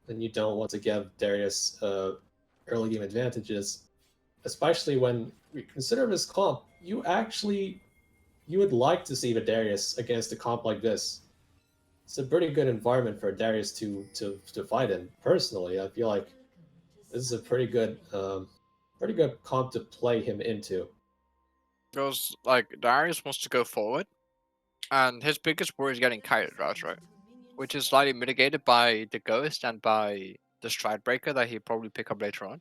and you don't want to give Darius early game advantages, especially when we consider his comp. You would like to see the Darius against a comp like this. It's a pretty good environment for Darius to fight in. Personally, I feel like this is a pretty good comp to play him into. Because like Darius wants to go forward, and his biggest worry is getting kited, right? Which is slightly mitigated by the Ghost and by the Stride Breaker that he'll probably pick up later on.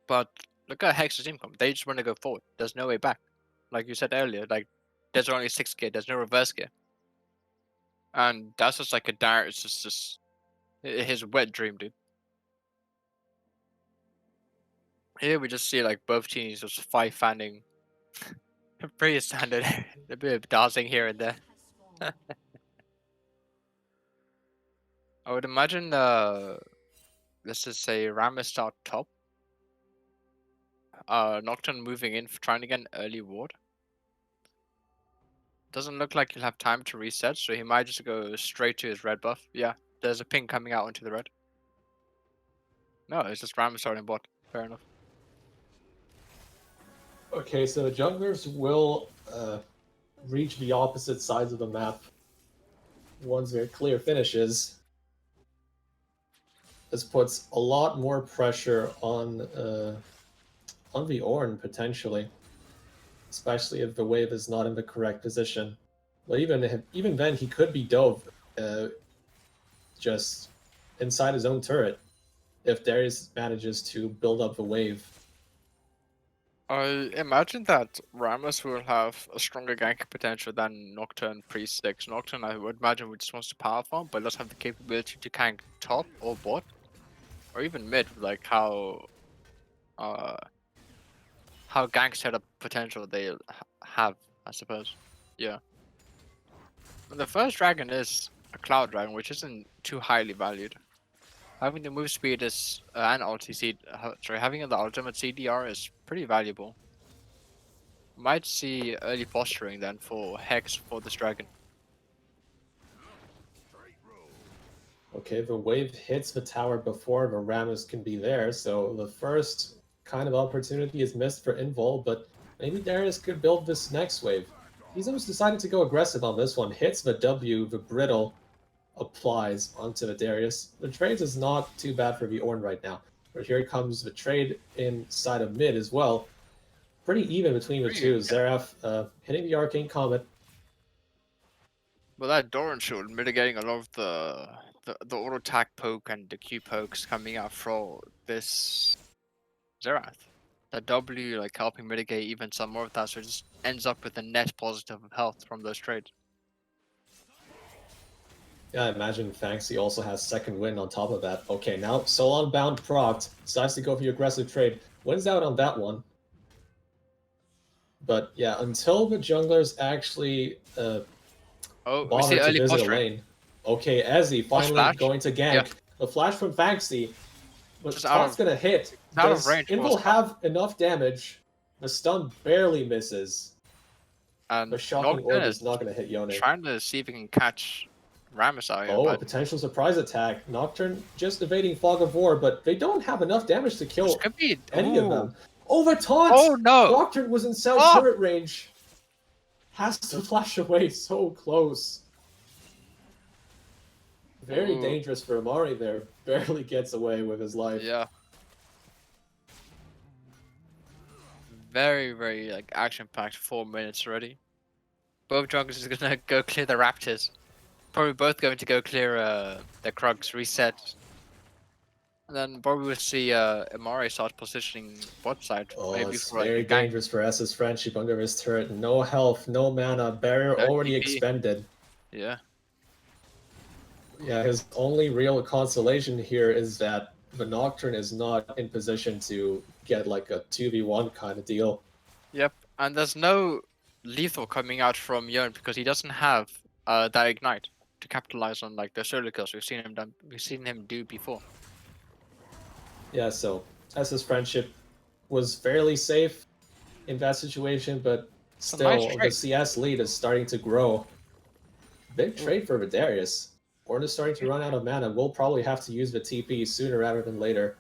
But look at Hex's income. They just want to go forward. There's no way back. Like you said earlier, like there's only 6 gear. There's no reverse gear, and that's just like a Darius. It's just his wet dream, dude. Here we just see like both teams just five fanning. Pretty standard. A bit of dancing here and there. I would imagine let's just say Ram is start top. Nocturne moving in, trying to get an early ward. Doesn't look like he'll have time to reset, so he might just go straight to his red buff. Yeah, there's a ping coming out into the red. No, it's just Ram starting bot. Fair enough. Okay, so the junglers will reach the opposite sides of the map once they're clear finishes. This puts a lot more pressure on the Ornn potentially, especially if the wave is not in the correct position. But even then, he could be dove just inside his own turret if Darius manages to build up the wave. I imagine that Rammus will have a stronger gank potential than Nocturne pre-6. Nocturne, I would imagine, just wants to power farm, but does have the capability to gank top or bot, or even mid, like how gank setup potential they have, I suppose. Yeah. And the first dragon is a cloud dragon, which isn't too highly valued. Having the move speed is and having the ultimate CDR is pretty valuable. Might see early posturing then for Hex for this dragon. Okay, the wave hits the tower before the Rammus can be there, so the first kind of opportunity is missed for Invul, but maybe Darius could build this next wave. He's almost decided to go aggressive on this one, hits the W, the brittle applies onto the Darius. The trades is not too bad for the Ornn right now, but here comes the trade inside of mid as well. Pretty even between the two. Xerath hitting the Arcane Comet. Well, that Doran shield mitigating a lot of the auto attack poke and the Q pokes coming out for this Xerath. That W like helping mitigate even some more of that, so it just ends up with a net positive of health from those trades. Yeah, I imagine Fanxi also has second wind on top of that. Okay, now Solon bound procced. Decides to go for the aggressive trade. Wins out on that one. But yeah, until the junglers actually we see bother to early visit a posturing. lane. Okay, Ezzy finally going to gank. Yeah. The flash from Fanxi. But Just Top's gonna hit. out of Does range. Invul have enough damage? The stun barely misses. And The shocking Nocturne orb is not gonna hit Yone. trying to see if he can catch Rammus out here. Oh, a But potential surprise attack. Nocturne just evading Fog of War, but they don't have enough damage to kill could be any of them. Oh, the taunt! Oh no! Nocturne was inside turret range. Has to flash away so close. Very dangerous for Amari there. Barely gets away with his life. Yeah. Very, very like action-packed 4 minutes already. Both junglers is gonna go clear the Raptors. Probably both going to go clear the Krugs reset. And then probably we'll see Amari start positioning bot side. Oh, maybe it's for like very dangerous for S's friendship under his turret. No health, no mana, barrier already TP. expended. Yeah. Yeah, his only real consolation here is that the Nocturne is not in position to get like a 2v1 kind of deal. Yep, and there's no lethal coming out from Yone because he doesn't have that ignite to capitalize on like the solo kills we've seen him do before. Yeah, so S's friendship was fairly safe in that situation, but still the CS lead is starting to grow. Big trade for Vidarius. Ornn is starting to run out of mana. We'll probably have to use the TP sooner rather than later.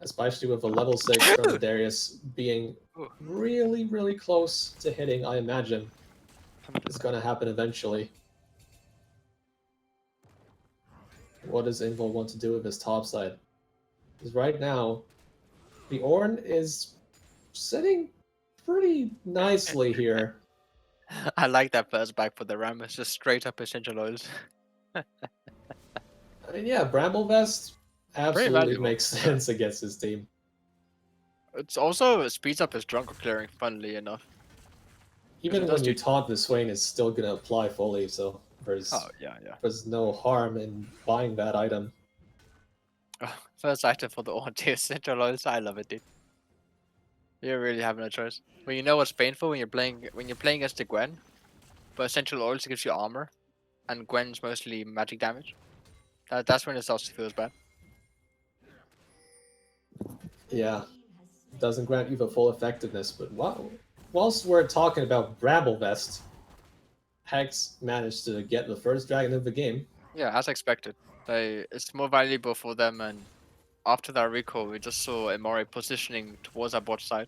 Especially with a level 6 from the Darius being really, really close to hitting, I imagine. It's going to happen eventually. What does Invul want to do with his top side? Because right now, the Ornn is sitting pretty nicely here. I like that first back for the Rammus, just straight up essential oils. I mean, yeah, Bramble Vest absolutely valuable, makes sense against his team. It's also speeds up his jungle clearing, funnily enough. Even when you taunt, the Swain is still going to apply fully, so there's, there's no harm in buying that item. First item for the Ornn essential oils. I love it, dude. You really have no choice. When you know what's painful when you're playing against the Gwen, but essential oils gives you armor, and Gwen's mostly magic damage. That's when it starts to feel bad. Yeah, doesn't grant you the full effectiveness, but whilst we're talking about Bramble Vest, Hex managed to get the first dragon of the game. Yeah, as expected. It's more valuable for them, and after that recall, we just saw Amore positioning towards our bot side.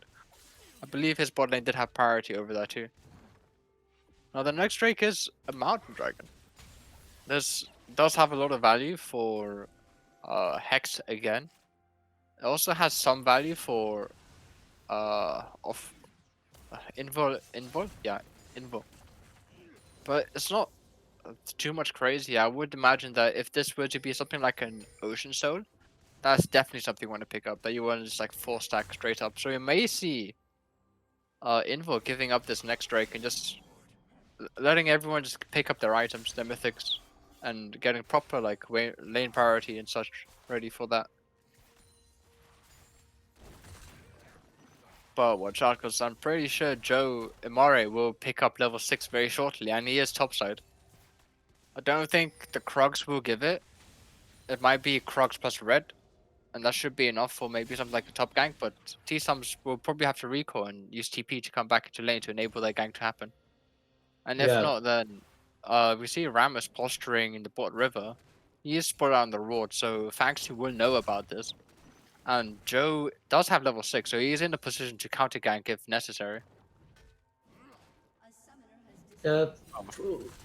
I believe his bot lane did have priority over that too. Now the next Drake is a mountain dragon. This does have a lot of value for Hex again. It also has some value for Invul, yeah, Invul. But it's not too much crazy. I would imagine that if this were to be something like an Ocean Soul, that's definitely something you want to pick up. That you want to just like 4-stack straight up. So you may see Invul giving up this next Drake and just letting everyone just pick up their items, their mythics, and getting proper like lane priority and such ready for that. But watch out, because I'm pretty sure Joe Imare will pick up level 6 very shortly, and he is topside. I don't think the Krugs will give it. It might be Krugs plus red, and that should be enough for maybe something like a top gank, but T-Sums will probably have to recall and use TP to come back into lane to enable that gank to happen. And if not, then we see Rammus posturing in the bot river. He is spotted on the road, so Fanxi will know about this. And Joe does have level 6, so he is in a position to counter gank if necessary.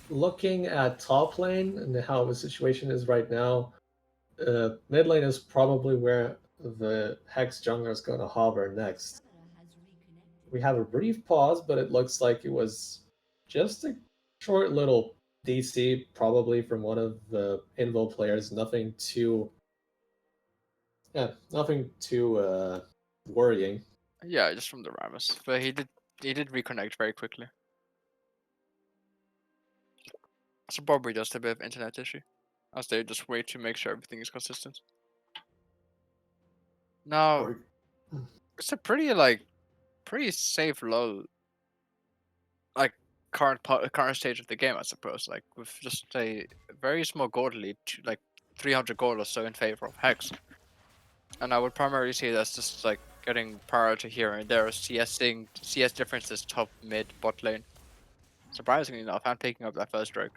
Looking at top lane and how the situation is right now, mid lane is probably where the Hex jungler is going to hover next. We have a brief pause, but it looks like it was just a short little DC, probably from one of the Invul players. Nothing too worrying. Yeah, just from the Rammus, but he did reconnect very quickly. So probably just a bit of internet issue, as they just wait to make sure everything is consistent. Now, it's a pretty safe low, like current stage of the game, I suppose. Like with just a very small gold lead, like 300 gold or so in favor of Hex. And I would primarily see that's just like getting priority here and there, CS differences top, mid, bot lane. Surprisingly enough, I'm taking up that first Drake.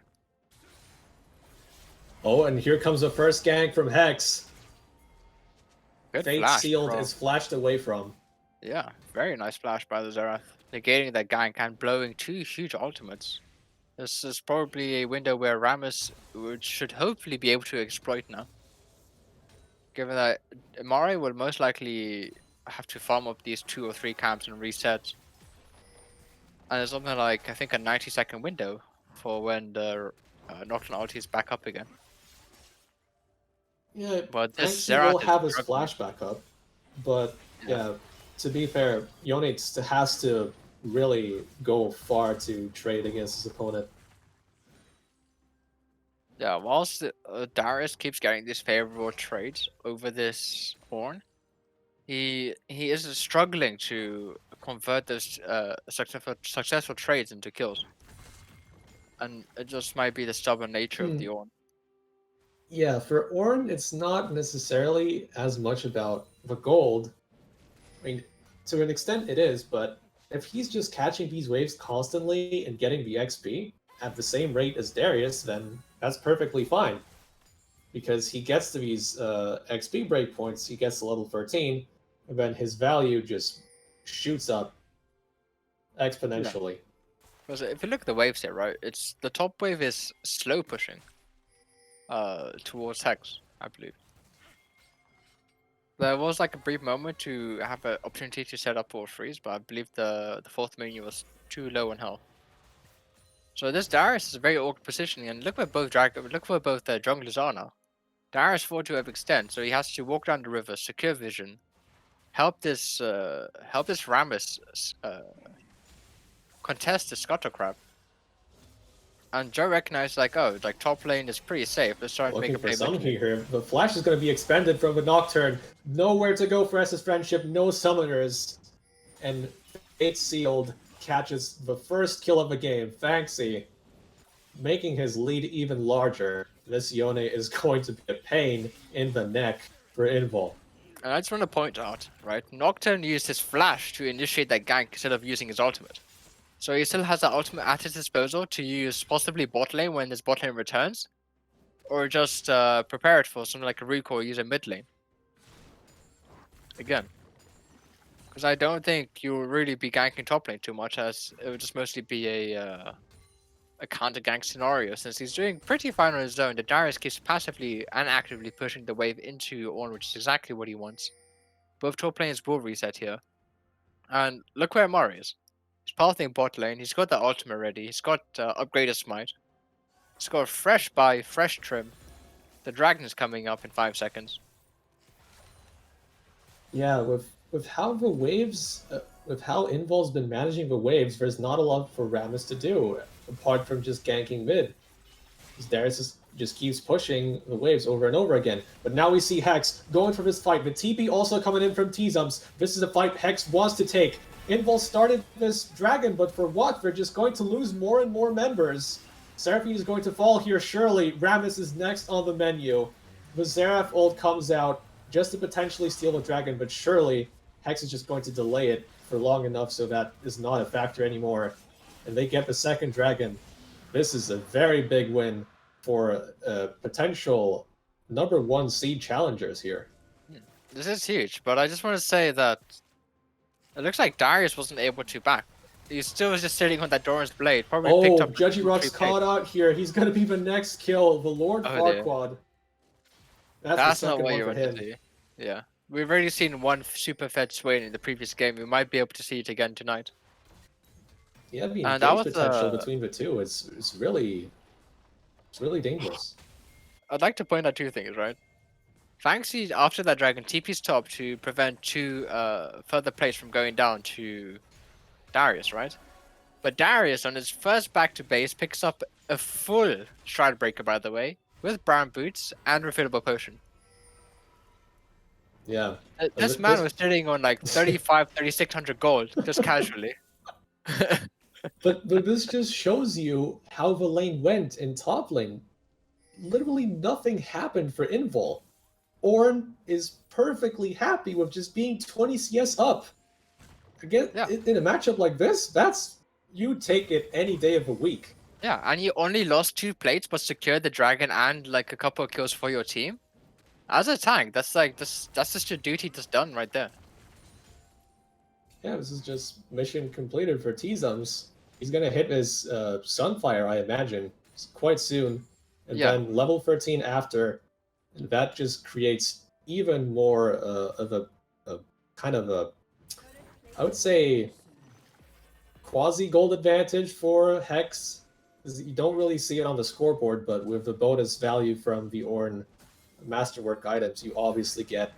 Oh, and here comes the first gank from Hex. Good Fate flash, Sealed bro. is flashed away from. Yeah, very nice flash by the Xerath. Negating that gank and blowing 2 huge ultimates. This is probably a window where Rammus should hopefully be able to exploit now. Given that Amare will most likely have to farm up these 2 or 3 camps and reset. And there's something like, I think, a 90-second window for when the Nocturne ulti is back up again. Yeah, but this Xerath will have his flash back up, but yeah, to be fair, Yonix has to really go far to trade against his opponent. Yeah, whilst Darius keeps getting these favorable trades over this Horn, he is struggling to convert those successful trades into kills. And it just might be the stubborn nature of the Ornn. Yeah, for Ornn, it's not necessarily as much about the gold. I mean, to an extent it is, but if he's just catching these waves constantly and getting the XP at the same rate as Darius, then that's perfectly fine. Because he gets to these XP breakpoints, he gets to level 13, and then his value just shoots up Yeah. exponentially. Because if you look at the waves here, right, it's the top wave is slow pushing towards Hex, I believe. There was like a brief moment to have an opportunity to set up for freeze, but I believe the fourth minion was too low on health. So this Darius is a very awkward positioning, and look where both junglers are now. Darius fought to extent, so he has to walk down the river, secure vision, help this Rammus contest the Scuttle Crab. And Joe recognized like, oh, like top lane is pretty safe. Let's try to make Looking a for play some mid lane. here. The flash is going to be expended from the Nocturne. Nowhere to go for S's Friendship, no summoners. And Fate Sealed catches the first kill of the game. Fanxy making his lead even larger. This Yone is going to be a pain in the neck for Invul. And I just want to point out, right, Nocturne used his flash to initiate that gank instead of using his ultimate. So he still has that ultimate at his disposal to use possibly bot lane when his bot lane returns, or just prepare it for something like a recoil using mid lane. Again. Because I don't think you'll really be ganking top lane too much, as it would just mostly be a counter gank scenario. Since he's doing pretty fine on his own, the Darius keeps passively and actively pushing the wave into Ornn, which is exactly what he wants. Both top lanes will reset here. And look where Mari is. He's pathing bot lane, he's got the ultimate ready, he's got upgraded smite. He's got fresh buy, fresh trim. The dragon is coming up in 5 seconds. Yeah, with how the waves, with how Invul's been managing the waves, there's not a lot for Rammus to do apart from just ganking mid. Darius just keeps pushing the waves over and over again. But now we see Hex going for this fight. The TP also coming in from T-Zumps. This is a fight Hex wants to take. Invul started this dragon, but for what? They're just going to lose more and more members. Seraphine is going to fall here, surely. Rammus is next on the menu. The Xerath ult comes out just to potentially steal the dragon, but surely Hex is just going to delay it for long enough so that is not a factor anymore. And they get the second dragon. This is a very big win for potential #1 seed challengers here. This is huge, but I just want to say that it looks like Darius wasn't able to back. He still was just sitting on that Doran's blade. Probably picked up. Judgy Rock's caught out here. He's going to be the next kill. The Lord Farquaad. That's the not second what one you for want him. to see. Yeah. We've already seen one super fed Swain in the previous game. We might be able to see it again tonight. Yeah, the And engage potential between the two is really dangerous. I'd like to point out two things, right? Fanxy, after that dragon, TP's top to prevent two further plays from going down to Darius, right? But Darius, on his first back to base, picks up a full Stride Breaker, by the way, with brown boots and refillable potion. Yeah. This man was sitting on like 3,600 gold, just casually. but this just shows you how the lane went in top lane. Literally nothing happened for Invul. Ornn is perfectly happy with just being 20 CS up. Again, in a matchup like this, you take it any day of the week. Yeah, and you only lost 2 plates, but secured the dragon and like a couple of kills for your team. As a tank, that's just your duty just done right there. Yeah, this is just mission completed for T-Zums. He's gonna hit his Sunfire, I imagine, quite soon, and then level 13 after, and that just creates even more of a kind of a, I would say, quasi-gold advantage for Hex. You don't really see it on the scoreboard, but with the bonus value from the Ornn Masterwork items, you obviously get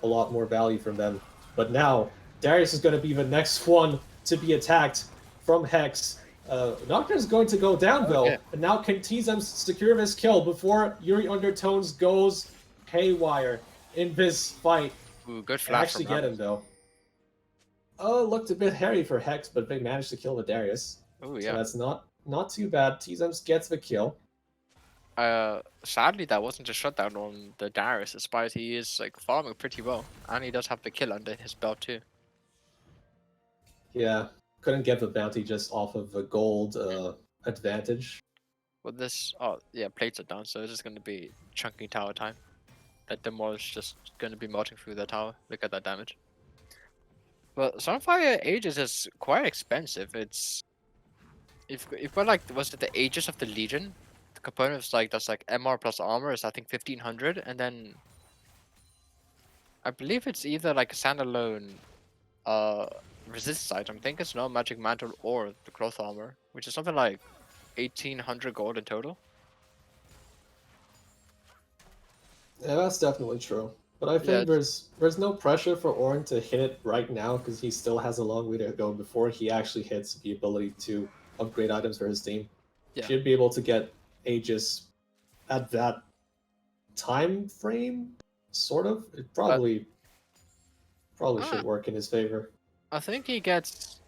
a lot more value from them. But now, Darius is going to be the next one to be attacked from Hex. Nocturne is going to go down, though. And now can T-Zums secure this kill before Yuri Undertones goes haywire in this fight. Ooh, good flash actually get him, though. Oh, looked a bit hairy for Hex, but they managed to kill the Darius. Oh, yeah. So that's not too bad. T-Zums gets the kill. Sadly, that wasn't a shutdown on the Darius, despite he is like farming pretty well, and he does have the kill under his belt too. Yeah, couldn't get the bounty just off of the gold advantage. Well, this, oh yeah, plates are down, so it's just gonna be chunky tower time. That Demolish just gonna be melting through the tower. Look at that damage. But Sunfire Aegis is quite expensive. It's if we're like, was it the Aegis of the Legion? The components like that's like MR plus armor is I think 1500, and then I believe it's either like a standalone resist item. I think it's no magic mantle or the cloth armor, which is something like 1800 gold in total. Yeah, that's definitely true. But I Yeah, think there's no pressure for Ornn to hit it right now because he still has a long way to go before he actually hits the ability to upgrade items for his team. yeah. Should be able to get Aegis at that time frame, sort of. It probably Uh, should work in his favor. I think he gets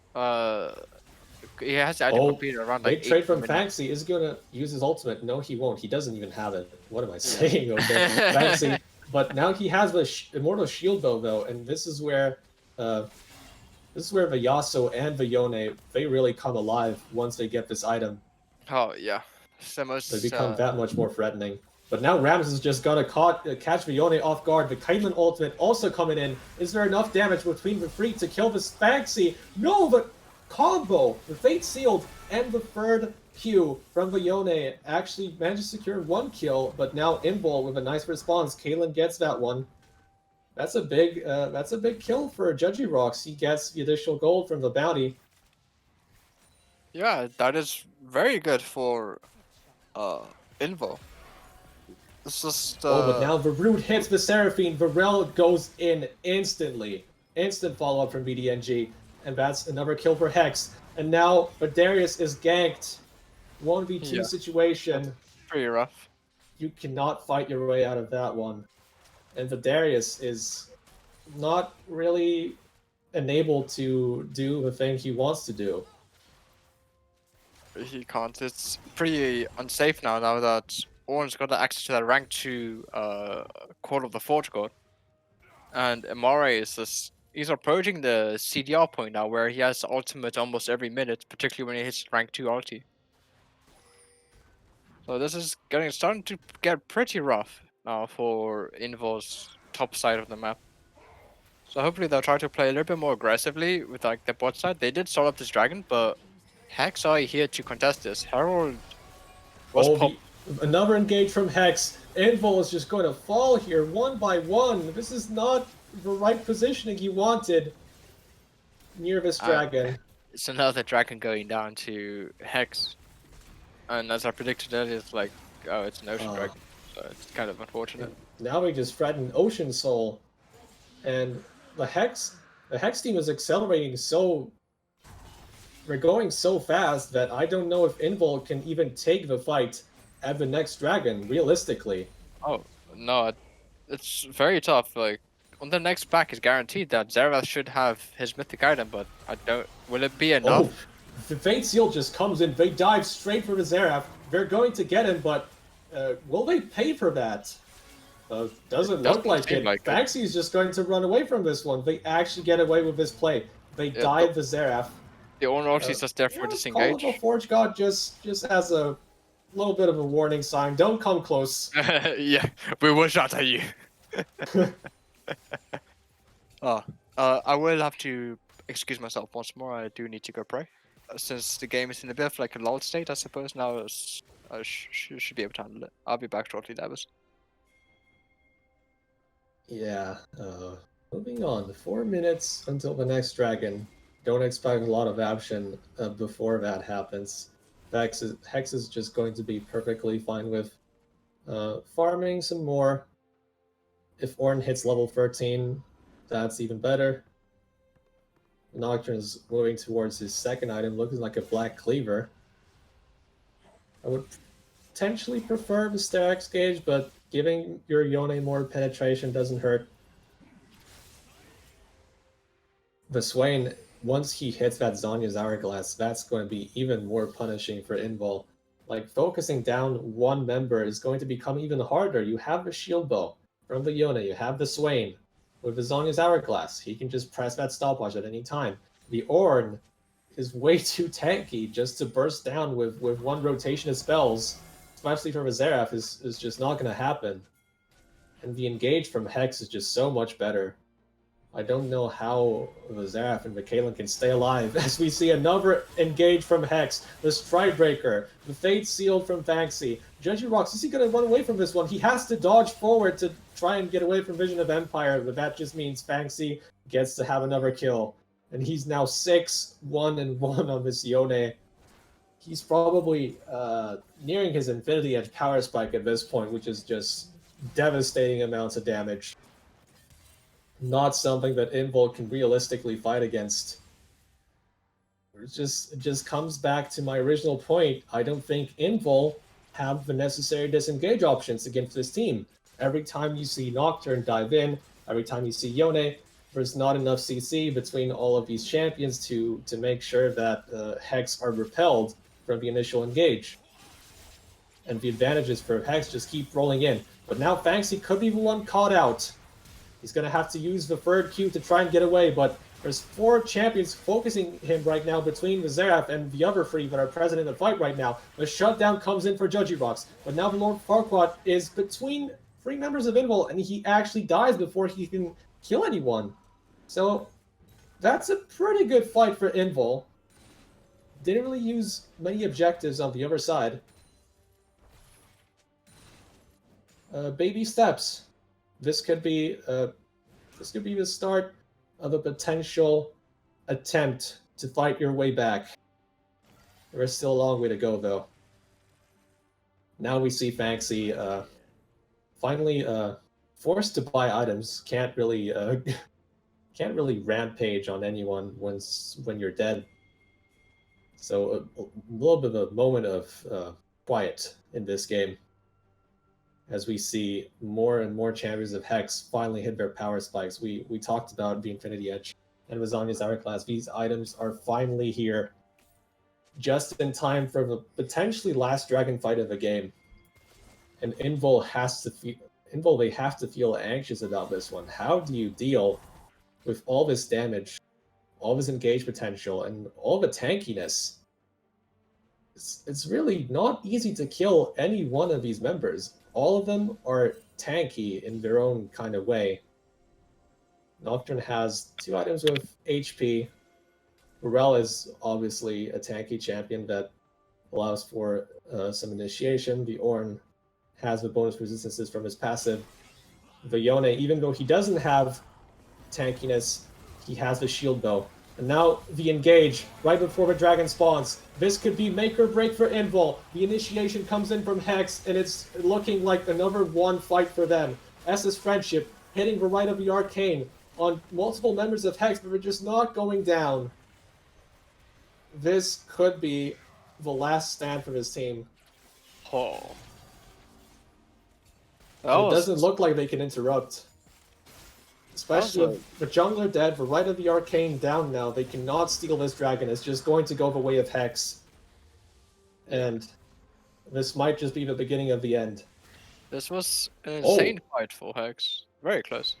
he has the item Oh, completed around like big trade 18 from minutes. Fanxy is gonna use his ultimate. No, he won't. He doesn't even have it. What am I Yeah. saying? Okay, Fanxy. But now he has the Immortal Shield bow though, and this is where the Yasuo and the Yone, they really come alive once they get this item. Oh yeah, it's the They most become that much more threatening. But now Rams is just gonna catch the Yone off guard. The Kaitlyn ultimate also coming in. Is there enough damage between the three to kill this Fanxy? No, the combo, the Fate Sealed, and the third Q from the Yone actually managed to secure one kill, but now Invul with a nice response. Caitlyn gets that one. That's a big kill for Judgy Rocks. He gets the additional gold from the bounty. yeah, that is very good for Invo. It's just Oh, but now Varud hits the Seraphine. Varel goes in instantly. Instant follow-up from BDNG. And that's another kill for Hex. And now Darius is ganked. 1v2 Yeah. situation. pretty rough. You cannot fight your way out of that one. And Darius is not really enabled to do the thing he wants to do. He can't. It's pretty unsafe now that Ornn's got access to that rank 2 Court of the Forge God. And Amare is just he's approaching the CDR point now where he has ultimate almost every minute, particularly when he hits rank 2 ulti. So this is starting to get pretty rough now for Invo's top side of the map. So hopefully they'll try to play a little bit more aggressively with like the bot side. They did start up this dragon, but Hex are here to contest this. Herald was Another engage from Hex. Invul is just going to fall here one by one. This is not the right positioning he wanted near this dragon. It's another dragon going down to Hex. And as I predicted earlier, it's like, oh, it's an ocean dragon. So it's kind of unfortunate. Now we just threaten Ocean Soul. And the Hex team is accelerating so... We're going so fast that I don't know if Invul can even take the fight at the next dragon, realistically. Oh, no, it's very tough. Like, on the next pack is guaranteed that Zerath should have his mythic item, but I don't... Will it be enough? Oh, the Fate Seal just comes in. They dive straight for the Zerath. They're going to get him, but will they pay for that? Doesn't look like it. Fanxy's just going to run away from this one. They actually get away with this play. They dive the Zerath. The Ornn ulti is just there for disengage. Call of the Forge God just as a little bit of a warning sign. Don't come close. Yeah, we will shot at you. I will have to excuse myself once more. I do need to go pray. Since the game is in a bit of like a lull state, I suppose now I should be able to handle it. I'll be back shortly, Davis. Yeah, moving on. 4 minutes until the next dragon. Don't expect a lot of action before that happens. Hex is just going to be perfectly fine with farming some more. If Ornn hits level 13, that's even better. Nocturne is moving towards his second item, looking like a Black Cleaver. I would potentially prefer the Sterak's Gauge, but giving your Yone more penetration doesn't hurt. The Swain, once he hits that Zonya's Hourglass, that's going to be even more punishing for Invul. Like, focusing down one member is going to become even harder. You have the Shield Bow from the Yone, you have the Swain. With the Zonya's Hourglass, he can just press that stopwatch at any time. The Ornn, is way too tanky just to burst down with one rotation of spells, especially from a Xerath, is just not going to happen. And the engage from Hex is just so much better. I don't know how the Xerath and the Caitlyn can stay alive as we see another engage from Hex, the Stridebreaker, the Fate Sealed from Fanxi. Judgy Rocks, is he going to run away from this one? He has to dodge forward to try and get away from Vision of Empire, but that just means Fanxi gets to have another kill. And he's now 6-1-1 on this Yone. He's probably nearing his Infinity Edge power spike at this point, which is just devastating amounts of damage. Not something that Invul can realistically fight against. It just comes back to my original point. I don't think Invul have the necessary disengage options against this team. Every time you see Nocturne dive in, every time you see Yone, there's not enough CC between all of these champions to make sure that Hex are repelled from the initial engage. And the advantages for Hex just keep rolling in. But now Fanxi could be the one caught out. He's going to have to use the third Q to try and get away, but there's 4 champions focusing him right now between the Xerath and the other 3 that are present in the fight right now. The shutdown comes in for Judgy Rocks, but now the Lord Farquaad is between 3 members of Invul, and he actually dies before he can kill anyone. So that's a pretty good fight for Invul. Didn't really use many objectives on the other side. Baby steps. This could be the start of a potential attempt to fight your way back. There is still a long way to go, though. Now we see Fanxi finally forced to buy items. Can't really rampage on anyone when you're dead. So a little bit of a moment of quiet in this game, as we see more and more champions of Hex finally hit their power spikes. We talked about the Infinity Edge and Lasagna's Hourglass. These items are finally here, just in time for the potentially last dragon fight of the game. And Invul they have to feel anxious about this one. How do you deal with all this damage, all this engage potential, and all the tankiness? It's really not easy to kill any one of these members. All of them are tanky in their own kind of way. Nocturne has 2 items with HP. Burrell is obviously a tanky champion that allows for some initiation. The Ornn has the bonus resistances from his passive. The Yone, even though he doesn't have tankiness, he has the shield bow. And now the engage right before the dragon spawns. This could be make or break for Invul. The initiation comes in from Hex, and it's looking like another 1 fight for them. S's Friendship hitting the right of the Arcane on multiple members of Hex, but they're just not going down. This could be the last stand for this team. Oh. It doesn't look like they can interrupt. Especially with the jungler dead, the right of the Arcane down now, they cannot steal this dragon. It's just going to go the way of Hex. And this might just be the beginning of the end. This was an insane fight for Hex. Very close.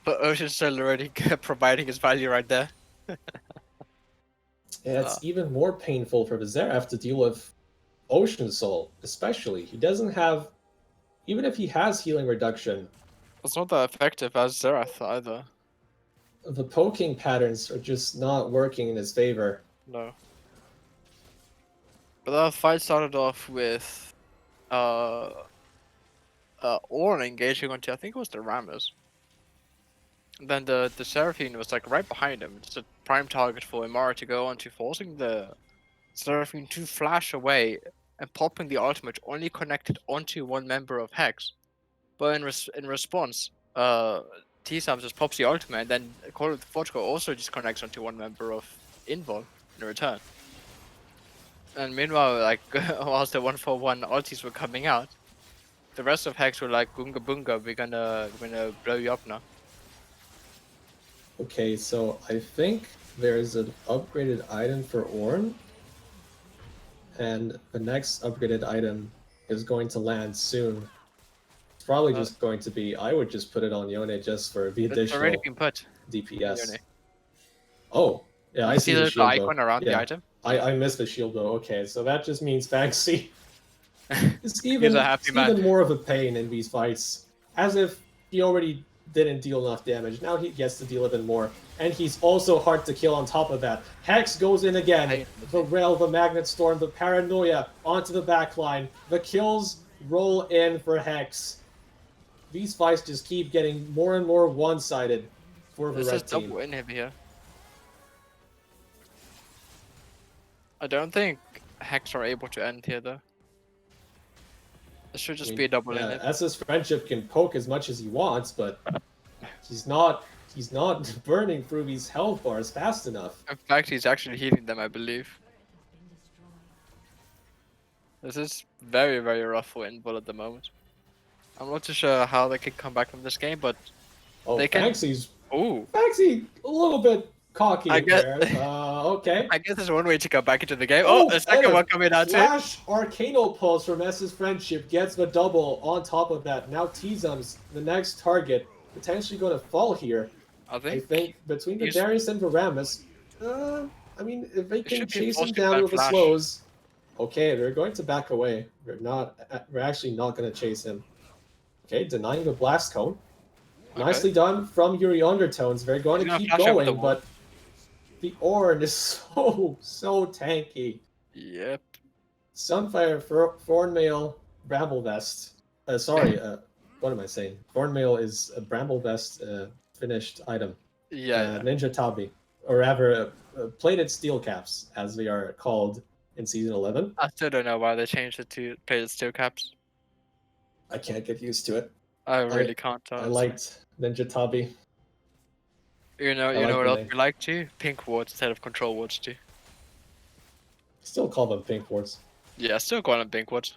But Ocean's still already providing his value right there. Yeah, it's even more painful for the Xerath to deal with Ocean Soul, especially. He doesn't have... Even if he has healing reduction... It's not that effective as Xerath either. The poking patterns are just not working in his favor. No. But the fight started off with Ornn engaging onto, I think it was the Rammus. And then the Seraphine was like right behind him. It's a prime target for Imara to go onto, forcing the Seraphine to flash away and popping the ultimate only connected onto 1 member of Hex. But in response, T-Sam just pops the ultimate, and then Call of the Forge also just connects onto 1 member of Invul in return. And meanwhile, like, whilst the 1-for-1 ultis were coming out, the rest of Hex were like, Boonga Boonga, we're gonna blow you up now. Okay, so I think there's an upgraded item for Ornn, and the next upgraded item is going to land soon. It's probably just going to be, I would just put it on Yone just for the additional It's already been put. DPS. Yone. Oh, Yeah, You I see see the the shield though. icon around the Yeah, item? I missed the shield though. Okay, so that just means Fanxi is He's a happy man. even more of a pain in these fights. As if he already didn't deal enough damage. Now he gets to deal even more. And he's also hard to kill on top of that. Hex goes in again. Pain. The Rail, the Magnet Storm, the Paranoia onto the backline. The kills roll in for Hex. These fights just keep getting more and more one-sided for the This is red team. double inhib here. I don't think Hex are able to end here though. This should just be a double yeah, inhib. SS Friendship can poke as much as he wants, but he's not burning through these health bars fast enough. In fact, he's actually healing them, I believe. This is very, very rough for Invul at the moment. I'm not too sure how they can come back from this game, but Oh, they can. Fanxi's Ooh, Fanxi a little bit cocky I guess. there. Okay. I guess there's one way to go back into the game. Oh, Oh, the second and a one coming out too. Flash Arcanal Pulse from SS Friendship gets the double on top of that. Now T-Zum's the next target, potentially going to fall here. I I think. think between the he's- Darius and Varamus, I mean, if they can should be chase him forced to down ban with the Flash. slows, okay, they're going to back away. We're actually not going to chase him. Okay, denying the blast cone. Okay. Nicely done from Yuri Undertones. They're going He's to gonna keep flash over the going, wall. but the Ornn is so tanky. Yep. Sunfire, Thornmail, Bramble Vest. Sorry, what am I saying? Thornmail is a Bramble Vest finished item. Yeah. Ninja Tabi, or rather, plated steel caps, as they are called in season 11. I still don't know why they changed it to plated steel caps. I can't get used to it. I really can't. I Honestly. liked Ninja Tabi. You know like what the else name. we like too? Pink wards instead of control wards too. Still call them pink wards. Yeah, still calling them pink wards.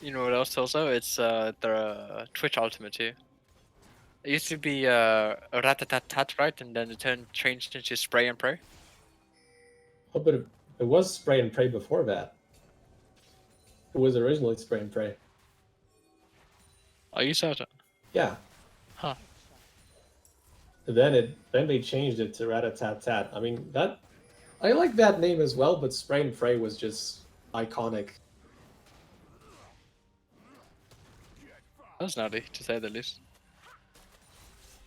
You know what else also? It's the Twitch ultimate too. It used to be rat-a-tat-tat, right? And then it changed into spray and pray. Oh, but it was spray and pray before that. It was originally spray and pray. Are you certain? Yeah. Huh. Then they changed it to Rat-a-tat-tat. I mean, I like that name as well, but spray and pray was just iconic. That's nutty, to say the least.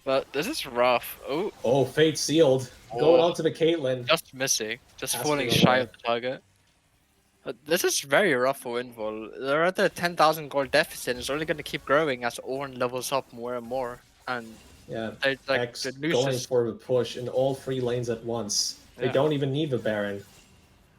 But this is rough. Oh, Oh, Fate Sealed. Going Oh. on to the Caitlyn. just missing. Just Asking falling them shy away. of the target. But this is very rough for Invul. They're at the 10,000 gold deficit. It's only going to keep growing as Ornn levels up more and more. And Yeah, they like X the going Lucius. for the push in all three lanes at once. They Yeah. don't even need the Baron.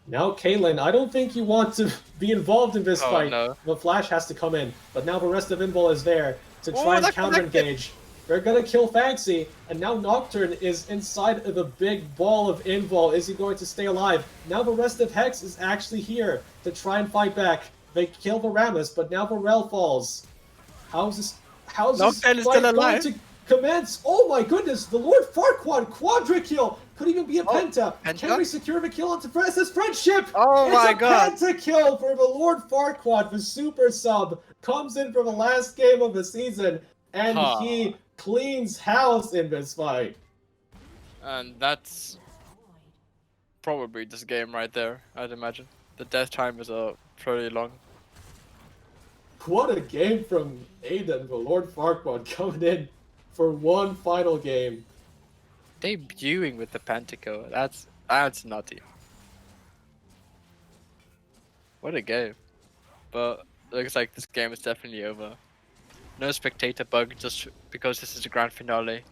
Now, Caitlyn, I don't think you want to be involved in this Oh, fight. no. The Flash has to come in, but now the rest of Invul is there to Oh, try and that counter-engage. They're gonna kill Fanxi, and now Nocturne is inside of the big ball of Invul. Is he going to stay alive? Now the rest of Hex is actually here to try and fight back. They kill Varamus, but now Varel falls. How's this Nocturne is fight still going alive. to commence? Oh my goodness, the Lord Farquaad quadra kill! Could even be a penta. penta? Can we secure the kill onto SS Friendship? Oh my god. It's a penta kill for the Lord Farquaad, the super sub. Comes in for the last game of the season, and Huh. he cleans house in this fight. And that's probably this game right there, I'd imagine. The death time is pretty long. What a game from Aiden, the Lord Farquaad, coming in for one final game. Debuting with the Pentakill. That's nutty. What a game. But looks like this game is definitely over. No spectator bug just because this is the grand finale.